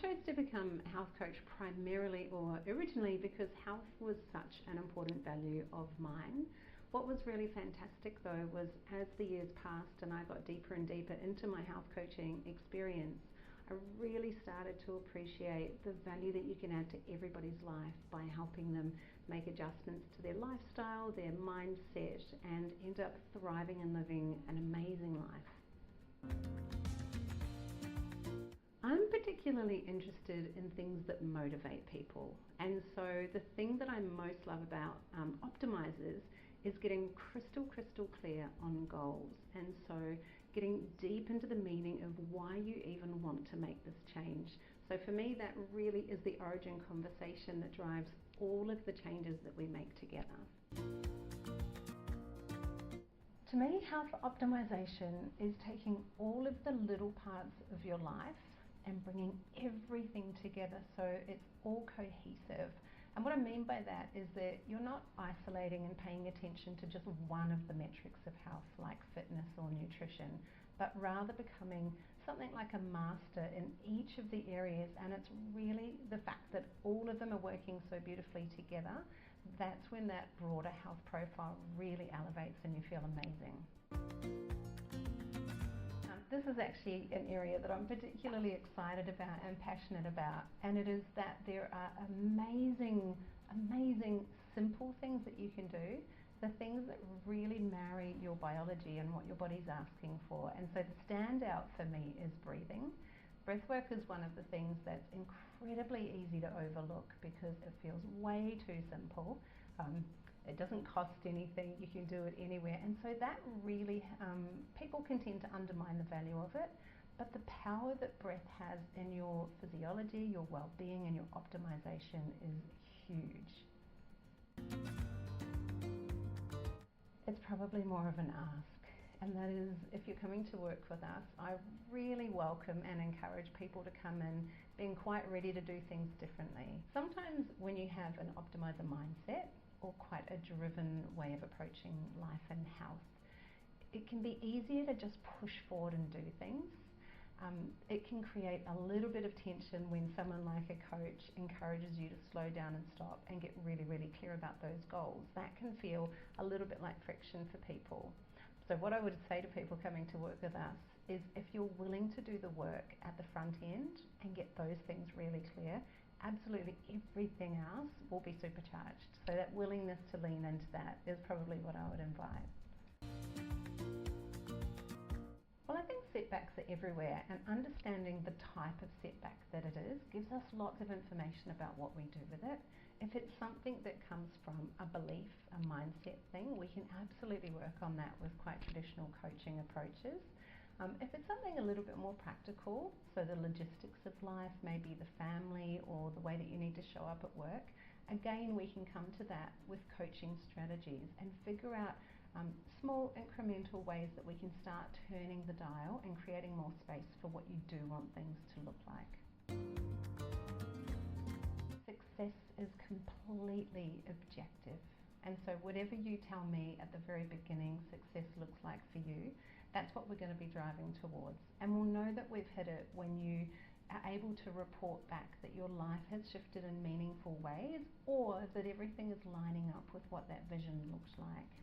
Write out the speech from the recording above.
chose to become a health coach primarily or originally because health was such an important value of mine. What was really fantastic though was as the years passed and I got deeper and deeper into my health coaching experience, I really started to appreciate the value that you can add to everybody's life by helping them make adjustments to their lifestyle, their mindset, and end up thriving and living an amazing life. I'm particularly interested in things that motivate people, and so the thing that I most love about optimizers is getting crystal clear on goals, and so getting deep into the meaning of why you even want to make this change. So for me, that really is the origin conversation that drives all of the changes that we make together. To me, health optimization is taking all of the little parts of your life and bringing everything together so it's all cohesive. And what I mean by that is that you're not isolating and paying attention to just one of the metrics of health, like fitness or nutrition, but rather becoming something like a master in each of the areas. And it's really the fact that all of them are working so beautifully together, that's when that broader health profile really elevates and you feel amazing. This is actually an area that I'm particularly excited about and passionate about, and it is that there are amazing simple things that you can do, the things that really marry your biology and what your body's asking for. And so the standout for me is breathing. Breathwork is one of the things that's incredibly easy to overlook because it feels way too simple. It doesn't cost anything, you can do it anywhere, and so that really, people can tend to undermine the value of it, but the power that breath has in your physiology, your well-being and your optimization is huge. It's probably more of an ask, and that is, if you're coming to work with us, I really welcome and encourage people to come in being quite ready to do things differently. Sometimes when you have an optimizer mindset, or quite a driven way of approaching life and health, it can be easier to just push forward and do things. It can create a little bit of tension when someone like a coach encourages you to slow down and stop and get really clear about those goals. That can feel a little bit like friction for people. So what I would say to people coming to work with us is, if you're willing to do the work at the front end and get those things really clear, absolutely everything else will be supercharged. So that willingness to lean into that is probably what I would invite. Well, I think setbacks are everywhere, and understanding the type of setback that it is gives us lots of information about what we do with it. If it's something that comes from a belief, a mindset thing, we can absolutely work on that with quite traditional coaching approaches. If it's something a little bit more practical, so the logistics of life, maybe the family or the way that you need to show up at work, again we can come to that with coaching strategies and figure out small incremental ways that we can start turning the dial and creating more space for what you do want things to look like. Success is completely objective. And so whatever you tell me at the very beginning success looks like for you, that's what we're going to be driving towards. And we'll know that we've hit it when you are able to report back that your life has shifted in meaningful ways, or that everything is lining up with what that vision looks like.